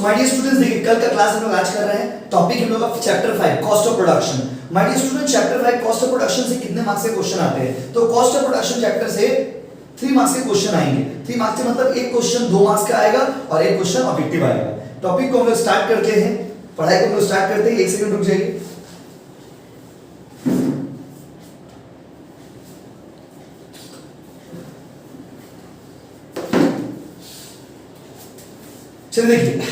So my dear students, देखिए कल का क्लास हम लोग आज कर रहे हैं। टॉपिक हम लोग का chapter 5 cost of production. My dear student, chapter 5 cost of production से कितने मार्क्स के क्वेश्चन आते हैं? तो कॉस्ट ऑफ प्रोडक्शन चैप्टर से 3 मार्क्स के क्वेश्चन आएंगे। 3 मार्क्स से मतलब एक क्वेश्चन 2 मार्क्स का आएगा और एक क्वेश्चन ऑब्जेक्टिव आएगा। टॉपिक को हम लोग स्टार्ट करते हैं, पढ़ाई को हम लोग स्टार्ट करते हैं। 1 सेकंड रुक जाइए। चलिए देखिए,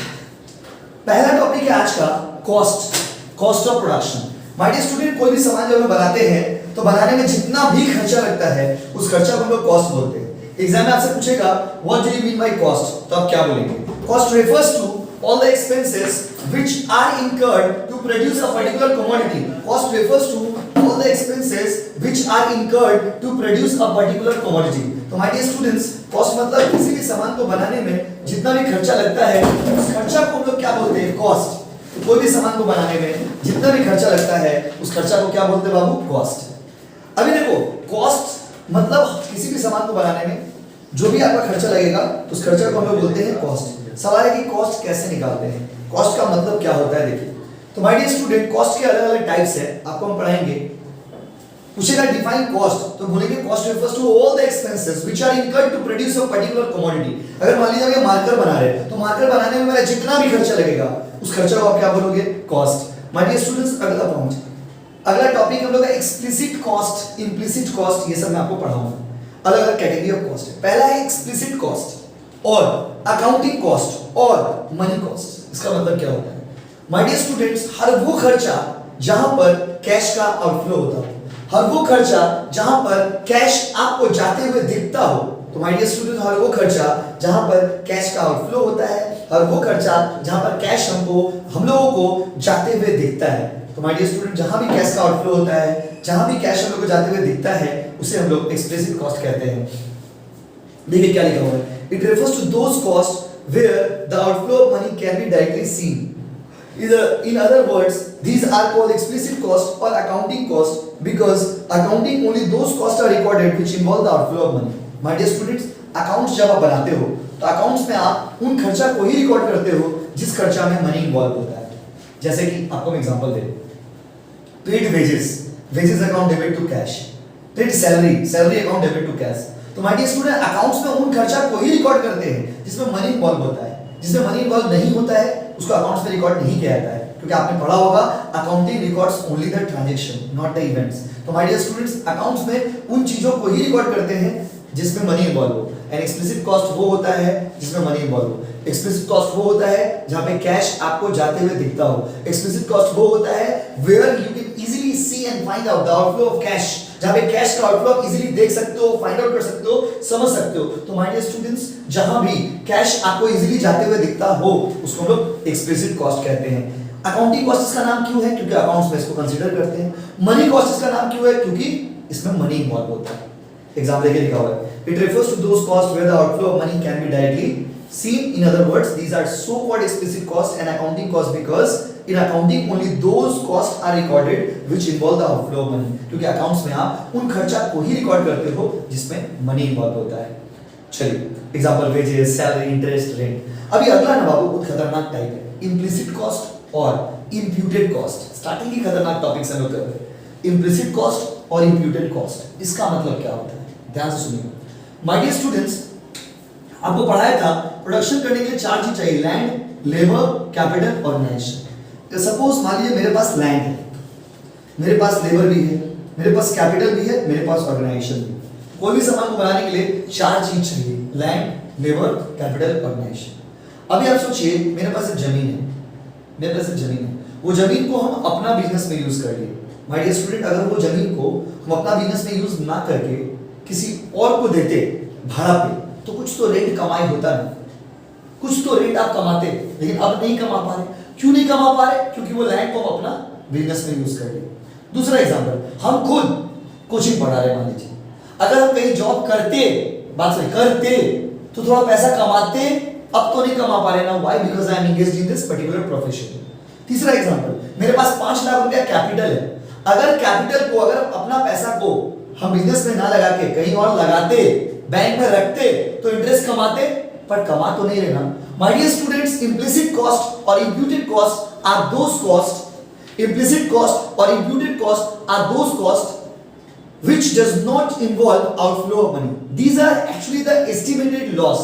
पहला टॉपिक है आज का cost of production. My dear student, कोई भी सामान जब हम बनाते हैं तो बनाने में जितना भी खर्चा लगता है उस खर्चा को हम लोग कॉस्ट बोलते हैं। एग्जाम में आपसे पूछेगा what do you mean by cost, तो आप क्या बोलेंगे? Cost refers to all the expenses which are incurred to produce a particular commodity. Cost refers to all the expenses which are incurred to produce a particular commodity. तो my dear students, cost मतलब किसी भी सामान को बनाने में जितना भी खर्चा लगता है उस खर्चा को हम लोग क्या बोलते हैं? कॉस्ट। कोई भी सामान को बनाने में जितना भी खर्चा लगता है उस खर्चा को क्या बोलते हैं बाबू? कॉस्ट। अभी देखो, कॉस्ट मतलब किसी भी सामान को बनाने में जो भी आपका खर्चा लगेगा उस खर्चा को हम लोग बोलते हैं कॉस्ट। सवाल है कि कॉस्ट कैसे निकालते हैं, कॉस्ट का मतलब क्या होता है? देखिए, तो माय डियर स्टूडेंट, कॉस्ट के अलग अलग टाइप्स है, आपको हम पढ़ाएंगे। पूछेगा डिफाइन कॉस्ट, तो बोलेंगे cost refers to all the expenses which are incurred to produce a particular commodity. अगर मान लीजिए आप मार्कर बना रहे हैं तो मार्कर बनाने में मेरा जितना भी खर्चा लगेगा उस खर्चा को आप क्या बोलोगे? कॉस्ट। माय डियर स्टूडेंट्स, अगला पॉइंट, अगला टॉपिक हम लोग का एक्सप्लिसिट कॉस्ट, इम्प्लिसिट कॉस्ट, ये सब मैं आपको पढ़ाऊंगा। अलग अलग कैटेगरी ऑफ कॉस्ट है। पहला है एक्सप्लिसिट कॉस्ट और अकाउंटिंग कॉस्ट और मनी कॉस्ट। इसका मतलब क्या होता है? माय डियर स्टूडेंट्स, हर वो खर्चा जहां पर कैश का आउटफ्लो होता हो, हर वो खर्चा जहां पर कैश आपको जाते हुए दिखता हो। तो माय डियर स्टूडेंट्स, हर वो खर्चा जहां पर कैश का आउटफ्लो होता है, हर वो खर्चा जहां पर कैश हम लोगों को जाते हुए दिखता है। तो माय डियर स्टूडेंट, जहां भी कैश का आउटफ्लो होता है, जहां भी कैश हम लोग को जाते हुए दिखता है, उसे हम लोग एक्सप्लिसिट कॉस्ट कहते हैं। देखिए क्या लिखा हुआ है, it refers to those costs where the outflow of money can be directly seen. In other words, these are called explicit costs or accounting costs because accounting only those costs are recorded which involve the outflow of money. My dear students, accounts जब आप बनाते हो तो accounts में आप उन खर्चा को ही रिकॉर्ड करते हो जिस खर्चा में मनी इन्वॉल्व होता है। जैसे कि आपको मैं एग्जांपल दे, paid wages account debit to cash, paid salary account debit to cash. तो माय डियर स्टूडेंट, अकाउंट्स में उन खर्चा को ही रिकॉर्ड करते हैं जिसमें मनी इन्वॉल्व होता है। जिसमें मनी इन्वॉल्व नहीं होता है उसको अकाउंट्स में रिकॉर्ड नहीं किया जाता है, क्योंकि आपने पढ़ा होगा accounting records only the transaction not the events. तो माय डियर स्टूडेंट्स, अकाउंट्स में उन चीजों को ही रिकॉर्ड करते हैं जिसमें मनी इन्वॉल्व हो। एंड एक्सप्लिसिट कॉस्ट वो होता है जिसमें मनी इन्वॉल्व हो। एक्सप्लिसिट कॉस्ट वो होता है जहां पे कैश आपको जाते हुए दिखता हो। एक्सप्लिसिट कॉस्ट वो होता है where you can easily see and find out the outflow of cash, जहां पे कैश का आउटफ्लो आप इजीली देख सकते हो, फाइंड आउट कर सकते हो, समझ सकते हो। तो माय डियर स्टूडेंट्स, जहां भी कैश आपको इजीली जाते हुए दिखता हो उसको हम लोग एक्सप्लिसिट कॉस्ट कहते हैं। अकाउंटिंग कॉस्ट इसका नाम क्यों है? क्योंकि अकाउंट्स में इसको कंसीडर करते हैं। मनी कॉस्ट इसका नाम क्यों है? क्योंकि इसमें मनी इन्वॉल्व होता है। एग्जांपल देखिए लिखा हुआ है, it refers to those cost where the outflow of money can be directly seen. In other words, these are so called explicit costs and accounting costs because in accounting only those costs are recorded which involve the outflow of money. क्योंकि accounts में आप उन खर्चा को ही record करते हो जिसमें money involve होता है। चलिए example, wages, salary, interest, rent. अभी अगला ना बाबू बहुत खतरनाक टाइप है, इम्प्लिसिट कॉस्ट और इम्प्यूटेड कॉस्ट। स्टार्टिंग ही खतरनाक टॉपिक से हम लोग कर रहे हैं, इम्प्लिसिट कॉस्ट और इम्प्यूटेड कॉस्ट। इसका मतलब क्या होता है? ध्यान से सुनिए माय डियर स्टूडेंट्स, आपको पढ़ाया था प्रोडक्शन करने के लिए 4 चीज चाहिए, land, labour, capital, organisation. Suppose मान लीजिए मेरे पास लैंड है, मेरे पास लेबर भी है, मेरे पास कैपिटल भी है, मेरे पास ऑर्गेनाइजेशन भी। कोई भी सामान को बनाने के लिए 4 चीज चाहिए, लैंड, लेबर, कैपिटल, ऑर्गेनाइजेशन। अभी आप सोचिए मेरे पास एक जमीन है, मेरे पास एक जमीन है, वो जमीन को हम अपना बिजनेस में यूज कर लिए। माय डियर स्टूडेंट, अगर वो जमीन को हम अपना बिजनेस में यूज ना करके किसी और को देते भाड़ा पे, तो कुछ तो रेंट कमाई होता ना, कुछ तो रेंट आप कमाते, लेकिन अब नहीं कमा पा रहे। क्यों नहीं कमा पा रहे? क्योंकि वो लैंड को अपना बिजनेस में यूज कर लिए। दूसरा एग्जांपल, हम खुद कोचिंग पढ़ा रहे, मान लीजिए अगर हम कहीं जॉब करते, बात सही करते, तो थोड़ा पैसा कमाते, अब तो नहीं कमा पा रहे ना। Why? Because I am engaged in this particular profession. तीसरा एग्जांपल, मेरे पास 5 लाख रुपया कैपिटल है, अगर कैपिटल को, अगर अपना पैसा को हम बिजनेस में ना लगा के कहीं और लगाते, बैंक में रखते, तो इंटरेस्ट कमाते, पर कमा तो नहीं रहे ना। My dear students, implicit cost और imputed cost are those cost, implicit cost और imputed cost are those cost which does not involve outflow of money. These are actually the estimated loss.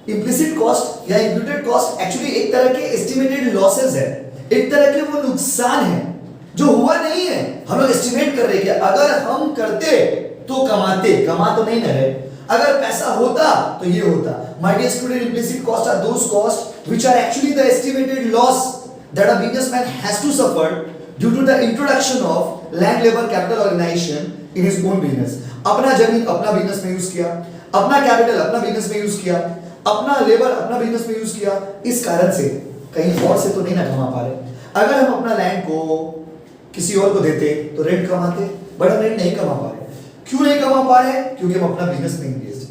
Implicit cost या imputed cost actually एक तरह के estimated losses है, एक तरह के वो नुकसान है जो हुआ नहीं है, हम लोग estimate कर रहे हैं कि अगर हम करते तो कमाते, कमा तो नहीं रहे, अगर पैसा होता तो ये होता। My dear student, implicit costs are those costs which are actually the estimated loss that a businessman has to suffer due to the introduction of land labor capital organization in his own business. अपना जमीन अपना business में use किया, अपना capital अपना business में use किया, अपना लेबर अपना बिजनेस में यूज किया, इस कारण से कहीं और से तो नहीं ना कमा पा रहे। अगर हम अपना लैंड को किसी और को देते तो रेंट कमाते, बट हम रेंट नहीं कमा पा रहे। क्यों नहीं कमा पा रहे? क्योंकि हम अपना बिजनेस में इंगेज।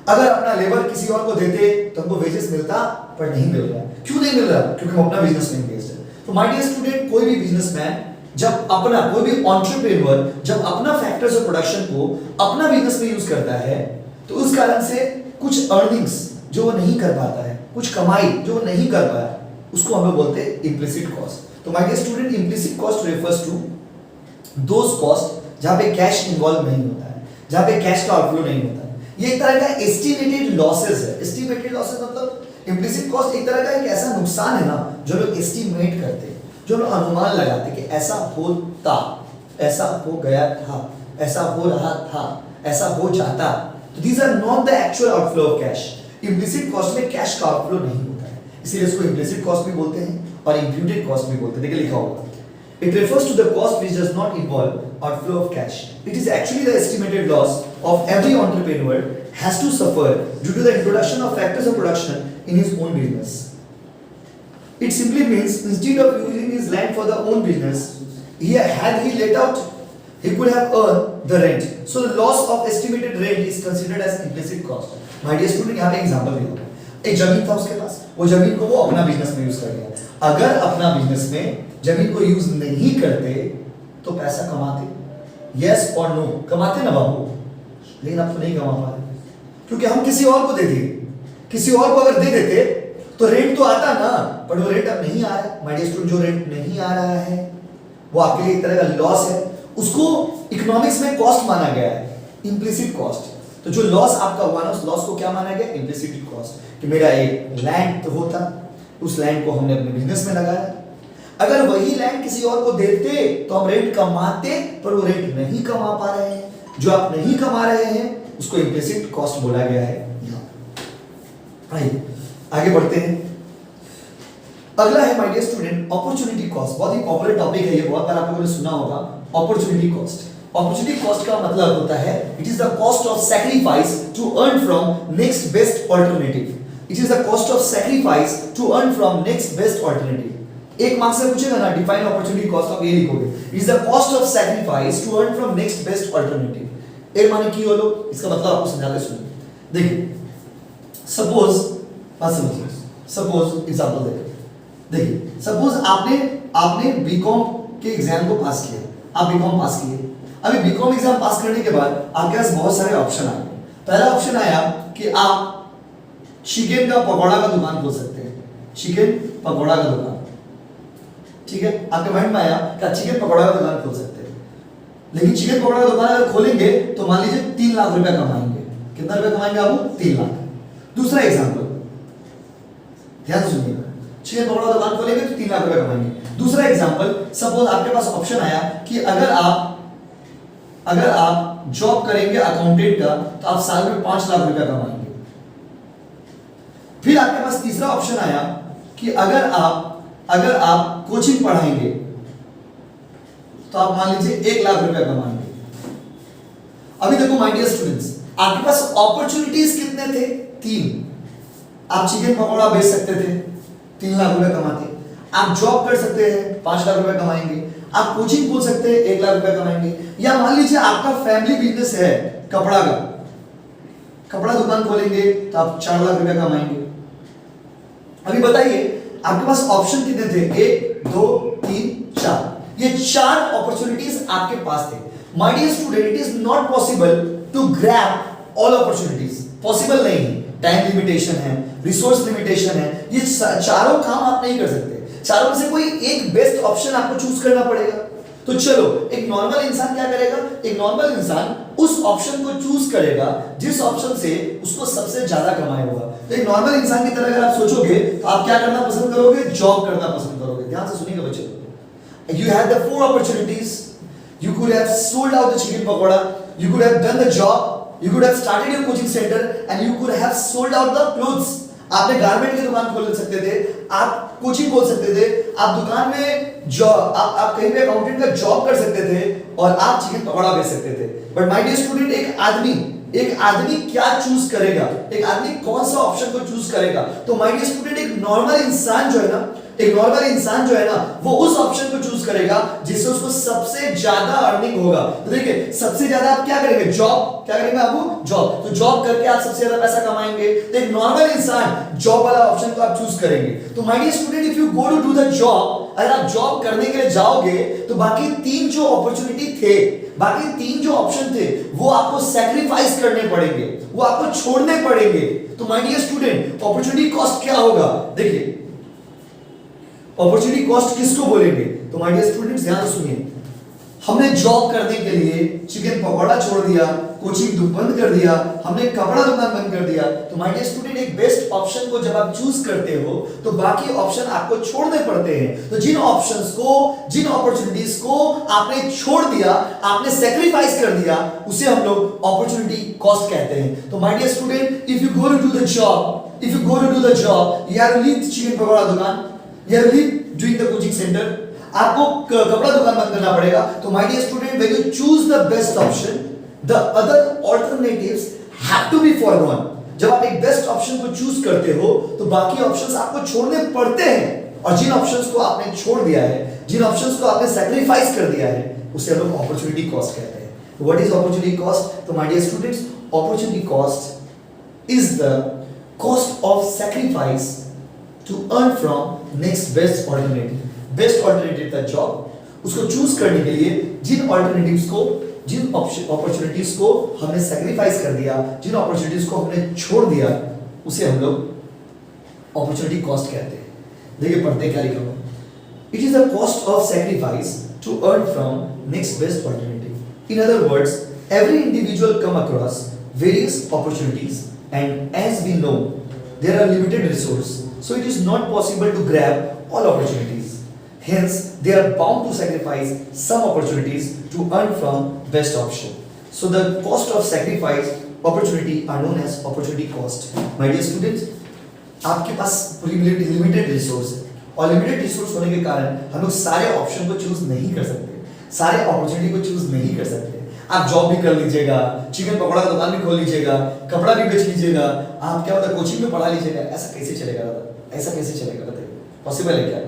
अगर अपना लेबर किसी और को देते तो हमको वेजेस मिलता, पर नहीं मिल रहा। क्यों नहीं मिल रहा? क्योंकि हम अपना बिजनेस में इंगेज है। तो माय डियर स्टूडेंट, कोई भी बिजनेसमैन जब अपना, कोई भी एंटरप्रेन्योर जब अपना फैक्टर्स ऑफ प्रोडक्शन को अपना बिजनेस में यूज करता है तो उस कारण से कुछ अर्निंग्स जो वो नहीं कर पाता है, कुछ कमाई जो वो नहीं कर पाया, उसको हम लोग बोलते हैं इम्प्लिसिट कॉस्ट। तो my dear student, implicit cost refers to those cost जहां पे कैश इन्वॉल्व नहीं होता है, जहां पे कैश का आउटफ्लो नहीं होता है। ये एक तरह का एस्टिमेटेड लॉसेस है। एस्टिमेटेड लॉसेस मतलब इम्प्लिसिट कॉस्ट एक तरह का एक ऐसा नुकसान है ना जो लोग एस्टिमेट करते हैं, जो लोग अनुमान लगाते कि ऐसा होता, ऐसा हो गया था, ऐसा हो रहा था, ऐसा हो जाता। तो these are not the actual outflow of cash. Implicit cost में कैश का आउटफ्लो नहीं होता है, इसीलिए इसको implicit cost भी बोलते हैं और imputed cost भी बोलते हैं। देखिए लिखा होगा, it refers to the cost which does not involve outflow of cash. It is actually the estimated loss of every entrepreneur has to suffer due to the introduction of factors of production in his own business. It simply means instead of using his land for the own business, had he let out, he could have earned the rent. So the loss of estimated rent is considered as implicit cost. My dear student, यहाँ पे example दिया है। एक जमीन था उसके पास, वो जमीन को वो अपना बिजनेस में यूज कर लिया। अगर अपना बिजनेस में जमीन को यूज नहीं करते तो पैसा कमाते, यस और नो? कमाते ना बाबू, लेकिन अब तो नहीं कमा पा रहे क्योंकि हम किसी और को दे दिए। किसी और को अगर दे देते तो रेंट तो आता ना, पर वो रेंट अब नहीं आ रहा है। माय डियर स्टूडेंट, जो रेंट नहीं आ रहा है वो आपके लिए एक तरह का लॉस है, उसको इकोनॉमिक्स में कॉस्ट माना गया है, इम्प्लिसिट कॉस्ट। तो जो लॉस आपका हुआ ना, उस लॉस को क्या माना गया? Implicit cost. कि मेरा एक लैंड तो होता, उस लैंड को हमने अपने बिजनेस में लगाया, अगर वही लैंड किसी और को देते तो हम रेंट कमाते, पर वो रेंट नहीं कमा पा रहे हैं। जो आप नहीं कमा रहे हैं उसको इम्प्लिसिट कॉस्ट बोला गया है। आइए आगे बढ़ते हैं। अगला है my dear student opportunity cost. बहुत ही पॉपुलर टॉपिक है ये, बहुत बार आप लोगों ने सुना होगा अपॉर्चुनिटी कॉस्ट। अपॉर्चुनिटी कॉस्ट का मतलब होता है it is the cost of sacrifice to earn from next best alternative. It is the cost of sacrifice to earn from next best alternative. एक मार्क्स से पूछेगा ना डिफाइन अपॉर्चुनिटी कॉस्ट, आप ये लिखोगे it is the cost of sacrifice to earn from next best alternative. ए माने की हो लो, इसका मतलब आपको समझाते सुनिए। देखिए सपोज, बात समझिए, सपोज एग्जांपल देखिए सपोज आपने बीकॉम के एग्जाम को पास किया, आप बीकॉम पास किए। अभी बीकॉम एग्जाम पास करने के बाद आपके पास बहुत सारे ऑप्शन आ गए। पहला ऑप्शन आया कि आप चिकन का पकौड़ा का दुकान खोल सकते हैं, चिकन पकौड़ा का दुकान, ठीक है। आपके माइंड में आया कि चिकन पकौड़ा का दुकान खोल सकते हैं, लेकिन चिकन पकौड़ा का दुकान अगर खोलेंगे तो मान लीजिए 3 लाख रुपया कमाएंगे। कितना रुपया कमाएंगे आप? 3 लाख। दूसरा एग्जाम्पल ध्यान से सुनिएगा, चिकन पकौड़ा दुकान खोलेंगे तो 3 लाख रुपया कमाएंगे। दूसरा एग्जांपल, सपोज आपके पास ऑप्शन आया कि अगर आप जॉब करेंगे अकाउंटेंट का तो आप साल में 5 लाख रुपया कमाएंगे। फिर आपके पास तीसरा ऑप्शन आया कि अगर आप कोचिंग पढ़ाएंगे तो आप मान लीजिए 1 लाख रुपया कमाएंगे। अभी देखो माय डियर स्टूडेंट्स, आपके पास अपॉर्चुनिटीज कितने थे? 3। आप चिकन पकौड़ा बेच सकते थे, 3 लाख रुपए कमाते। आप जॉब कर सकते हैं, 5 लाख रुपए कमाएंगे। आप कोचिंग खोल सकते हैं, 1 लाख रुपए कमाएंगे। या मान लीजिए आपका फैमिली बिजनेस है कपड़ा का, कपड़ा दुकान खोलेंगे तो आप 4 लाख रुपए कमाएंगे। अभी बताइए आपके पास ऑप्शन कितने थे? 1 2 3 4। ये 4 अपॉर्चुनिटीज आपके पास थे। My dear student, it is not possible to grab all opportunities, possible नहीं है। टाइम लिमिटेशन है, रिसोर्स लिमिटेशन है, ये चारों काम आप नहीं कर सकते। चारों में से कोई एक बेस्ट ऑप्शन आपको चूज करना पड़ेगा। तो चलो, एक नॉर्मल इंसान क्या करेगा? एक नॉर्मल इंसान उस ऑप्शन को चूज करेगा जिस ऑप्शन से उसको सबसे ज्यादा कमाई होगा। तो एक नॉर्मल इंसान की तरह अगर आप सोचोगे तो आप क्या करना पसंद करोगे? जॉब करना पसंद करोगे। ध्यान से सुनिएगा बच्चों, you had the 4 opportunities, you could have sold out the chicken pakoda, you could have done the job, you could have started your coaching center and you could have sold out the clothes। आपने garment की दुकान खोल सकते थे, आप coaching खोल सकते थे, आप दुकान में जॉब, आप कहीं पे अकाउंटेंट का जॉब कर सकते थे और आप चिकन पकौड़ा बेच सकते थे। बट माय डियर स्टूडेंट, एक आदमी क्या चूज करेगा? एक आदमी कौन सा ऑप्शन को चूज करेगा? तो माय डियर स्टूडेंट, एक नॉर्मल इंसान जो है ना, वो उस ऑप्शन को चूज करेगा जिससे उसको सबसे ज्यादा अर्निंग होगा। तो देखिए, सबसे ज्यादा आप क्या करेंगे? जॉब। क्या करेंगे आप? जॉब। तो जॉब करके आप सबसे ज्यादा पैसा कमाएंगे। तो एक नॉर्मल इंसान जॉब वाला ऑप्शन को आप चूज करेंगे। तो my dear student, if you go to do the job, अगर आप जॉब करने के लिए जाओगे तो बाकी 3 जो अपॉर्चुनिटी थे, बाकी 3 जो ऑप्शन थे, वो आपको सैक्रिफाइस करने पड़ेंगे, वो आपको छोड़ने पड़ेंगे। तो my dear student, opportunity cost क्या होगा? देखिए, अपॉर्चुनिटी कॉस्ट किसको बोलेंगे? तो माय डियर स्टूडेंट्स, ध्यान से सुनिए। हमने जॉब करने के लिए चिकन पकौड़ा छोड़ दिया, कोचिंग बंद कर दिया, हमने कपड़ा दुकान बंद कर दिया। तो माय डियर स्टूडेंट, एक बेस्ट ऑप्शन को जब आप चूज करते हो तो बाकी ऑप्शन आपको छोड़ने पड़ते हैं। तो जिन ऑप्शंस को, जिन अपॉर्चुनिटीज को आपने छोड़ दिया, आपने सैक्रिफाइस कर दिया, उसे हम लोग अपॉर्चुनिटी कॉस्ट कहते हैं। तो my dear student, if you go to the job, you have to leave chicken pakora दुकान, you have to leave doing the coaching center, आपको कपड़ा दुकान बंद करना पड़ेगा। तो my dear student, when you choose the best option, the other alternatives have to be foregone। जब आप एक बेस्ट ऑप्शन को चूज करते हो तो बाकी ऑप्शंस आपको छोड़ने पड़ते हैं, और जिन ऑप्शंस को आपने छोड़ दिया है, जिन ऑप्शंस को आपने सैक्रिफाइस कर दिया है, उसे हम लोग अपॉर्चुनिटी कॉस्ट कहते हैं। What is opportunity cost? तो my dear students, opportunity cost is the cost of sacrifice to earn from next best alternative। Best alternative था जॉब, उसको चूज करने के लिए जिन ऑल्टरनेटिव्स को, जिन अपॉर्चुनिटीज को हमने सैक्रिफाइस कर दिया, जिन अपॉर्चुनिटीज को हमने छोड़ दिया, उसे हम लोग अपॉर्चुनिटी कॉस्ट कहते हैं। देखिए पढ़ते क्या लिखा हुआ, it is the cost of sacrifice to earn from next best alternative. In other words, every individual come across various opportunities, and as we know there are limited resources, so it is not possible to grab all opportunities, hence they are bound to sacrifice some opportunities to earn from best option। So the cost of sacrifice opportunity are known as opportunity cost। My dear students, आपके पास limited resource है, और limited resource होने के कारण हम लोग सारे option को चूज नहीं कर सकते, सारे अपॉर्चुनिटी को चूज नहीं कर सकते। आप जॉब भी कर लीजिएगा, चिकन पकौड़ा का दुकान भी खोल लीजिएगा, कपड़ा भी बेच लीजिएगा, आप क्या होता है कोचिंग में पढ़ा लीजिएगा, ऐसा कैसे चलेगा? ऐसा कैसे चलेगा बताइए? पॉसिबल है क्या?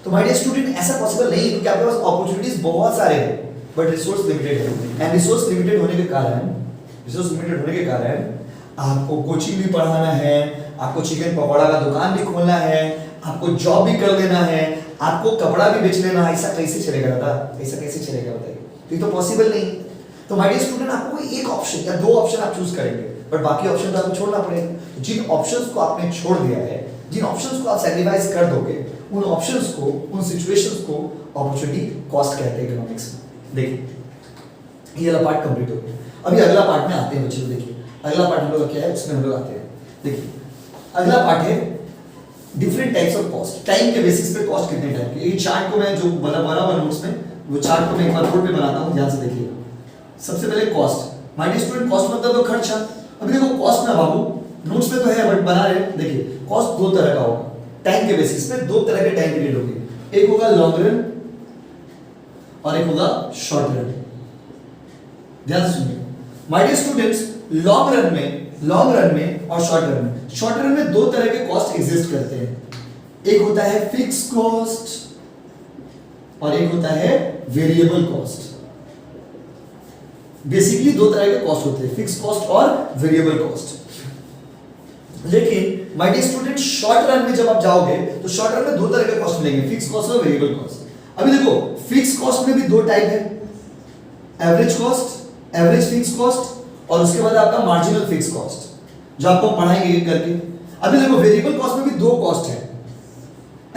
तो माय डियर स्टूडेंट, ऐसा पॉसिबल नहीं है, क्योंकि आपके पास अपॉर्चुनिटीज बहुत सारे हैं बट रिसोर्स लिमिटेड है। एंड रिसोर्स लिमिटेड होने के कारण आपको कोचिंग भी पढ़ाना है, आपको चिकन पकौड़ा का दुकान भी खोलना है, आपको जॉब भी कर लेना है, आपको कपड़ा भी बेच लेना है। ऐसा कैसे चलेगा दादा? ऐसा कैसे चलेगा बताइए? तो ये तो पॉसिबल नहीं। तो माय डियर स्टूडेंट, आपको एक ऑप्शन या 2 ऑप्शन आप चूज करेंगे, बट बाकी ऑप्शन तो आपको छोड़ना पड़ेगा। जिन ऑप्शंस को आपने छोड़ दिया है, जिन ऑप्शंस को आप सैक्रिफाइस कर दोगे, उन ऑप्शंस को, उन सिचुएशंस को अपॉर्चुनिटी कॉस्ट कहते हैं इकोनॉमिक्स में। देखिए, ये वाला पार्ट कंप्लीट हो गया। अभी अगला पार्ट में आते हैं बच्चों। देखिए, अगला पार्ट हम लोग क्या है, उसमें हम लोग आते हैं। देखिए, अगला पार्ट है different types of cost. Time के बेसिस पे कॉस्ट कितने टाइप के, ये चार्ट को मैं जो बना हुआ नोट्स में, वो चार्ट को मैं एक बार बोर्ड पे बनाता हूँ, ध्यान से देखिएगा। सबसे पहले cost. My dear student, cost मतलब तो खर्चा। अभी देखो कॉस्ट ना बाबू, नोट्स में तो है बट बना रहे। देखिए, कॉस्ट 2 तरह का होगा, टाइम के बेसिस पे 2 तरह के टाइम पीरियड होंगे। एक होगा लॉन्ग रन और एक होगा शॉर्ट रन। ध्यान से सुनिए my dear students, long run में और शॉर्ट रन में 2 तरह के कॉस्ट एग्जिस्ट करते हैं। एक होता है फिक्स कॉस्ट और एक होता है वेरिएबल कॉस्ट। बेसिकली 2 तरह के कॉस्ट होते हैं, फिक्स कॉस्ट और वेरिएबल कॉस्ट। लेकिन my dear student, short run में जब आप जाओगे तो शॉर्ट रन में 2 तरह के कॉस्ट मिलेंगे, फिक्स कॉस्ट और वेरिएबल कॉस्ट। अभी देखो, फिक्स कॉस्ट में भी 2 टाइप है, average cost, average fix cost, और उसके बाद आपका मार्जिनल फिक्स कॉस्ट, जो आपको पढ़ाएंगे करके। अभी देखो वेरिएबल कॉस्ट में भी दो कॉस्ट है,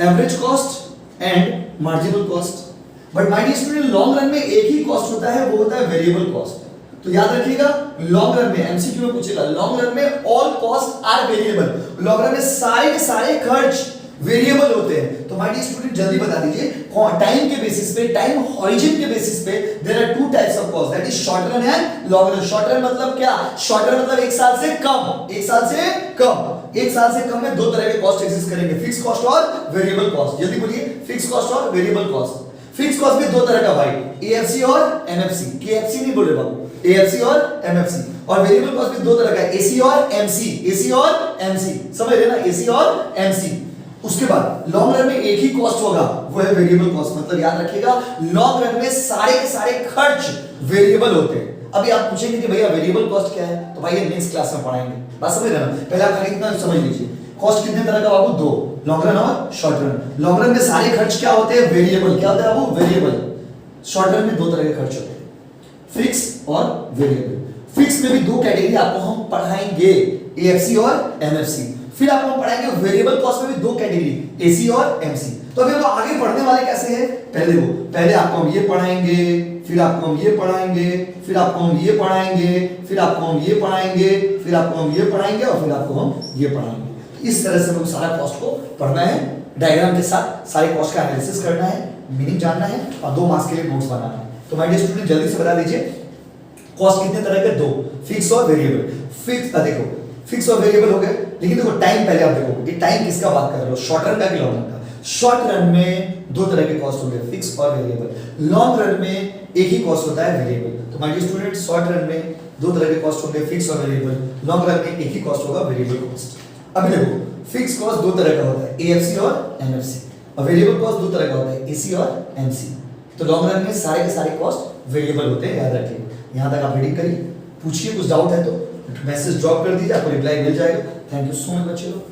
average cost and marginal cost. But my dear student long run में एक ही कॉस्ट होता है, वो होता है वेरिएबल कॉस्ट। तो याद रखिएगा लॉन्ग रन में एमसीक्यू में पूछेगा, लॉन्ग रन में all cost are variable. Long run में सारे के सारे खर्च वेरिएबल होते हैं। तो माय डियर स्टूडेंट जल्दी बता दीजिए, टाइम के बेसिस पे, टाइम हॉरिजन के बेसिस पे there are two types of cost, that is short run and long run. Short run मतलब क्या? शॉर्ट रन मतलब एक साल से कम, एक साल से कम, एक साल से कम में दो तरह के कॉस्ट एग्जिस्ट करेंगे, फिक्स कॉस्ट और वेरिएबल कॉस्ट। जल्दी बोलिए, फिक्स कॉस्ट और वेरिएबल कॉस्ट। फिक्स कॉस्ट में दो तरह का भाई, एएफसी और एमएफसी। केएफसी नहीं बोल रहे बाबू, एएफसी और एमएफसी। और वेरिएबल कॉस्ट में दो तरह का, एसी और एमसी, एसी और एमसी, समझ रहे ना, एसी और एमसी। उसके बाद लॉन्ग रन में एक ही कॉस्ट होगा, वो है वेरिएबल कॉस्ट। मतलब याद रखिएगा लॉन्ग रन में सारे के सारे खर्च वेरिएबल होते हैं। अभी आप पूछेंगे कि भैया वेरिएबल कॉस्ट क्या है, तो भाई ये नेक्स्ट क्लास में पढ़ाएंगे, बात समझ रहे ना। पहले आप खाली इतना समझ लीजिए, कॉस्ट कितने तरह का बाबू? दो, लॉन्ग रन और शॉर्ट रन। लॉन्ग रन में सारे खर्च क्या होते हैं? वेरिएबल। क्या होता है बाबू? वेरिएबल। शॉर्ट रन में दो तरह के खर्च होते हैं, फिक्स और वेरिएबल। फिक्स में भी दो कैटेगरी आपको हम पढ़ाएंगे, एएफसी और एमएफसी। फिर आपको हम पढ़ाएंगे वेरिएबल कॉस्ट में भी दो कैटेगरी, एसी और एमसी। तो अभी हम लोग आगे पढ़ने वाले कैसे हैं, पहले वो, पहले आपको हम ये पढ़ाएंगे, फिर आपको हम ये पढ़ाएंगे, फिर आपको हम ये पढ़ाएंगे, फिर आपको हम ये पढ़ाएंगे, फिर आपको हम ये पढ़ाएंगे और फिर आपको हम ये पढ़ाएंगे। इस तरह से हमें सारा कॉस्ट को पढ़ना है, डायग्राम के साथ सारे कॉस्ट का एनालिसिस करना है, मीनिंग जानना है और 2 मार्क्स के लिए नोट्स बनाना है। तो माय डियर स्टूडेंट जल्दी से बता दीजिए, कॉस्ट कितने तरह के? दो, फिक्स और वेरिएबल। फिक्स देखो, फिक्स और वेरिएबल हो गए, लेकिन देखो टाइम पहले आप देखो, ये टाइम किसका बात कर रहे हो, शॉर्ट रन का कि लॉन्ग रन का? शॉर्ट रन में दो तरह के कॉस्ट होंगे, फिक्स और वेरिएबल। लॉन्ग रन में एक ही कॉस्ट होता है, वेरिएबल। तो my dear student short run में दो तरह के कॉस्ट होंगे, फिक्स और वेरिएबल। लॉन्ग रन में एक ही कॉस्ट होगा, वेरिएबल कॉस्ट। अभी देखो फिक्स कॉस्ट दो तरह का होता है, एएफसी और एमएफसी, और वेरिएबल कॉस्ट दो तरह का होता है, एसी और एमसी। तो लॉन्ग रन में सारे के सारे कॉस्ट वेरिएबल होते हैं, याद रखिए। यहां तक आप रीडिंग करिए, पूछिए, कुछ डाउट है तो मैसेज ड्रॉप कर दीजिए, आपको रिप्लाई मिल जाएगा। थैंक यू सो मच बच्चे लोग।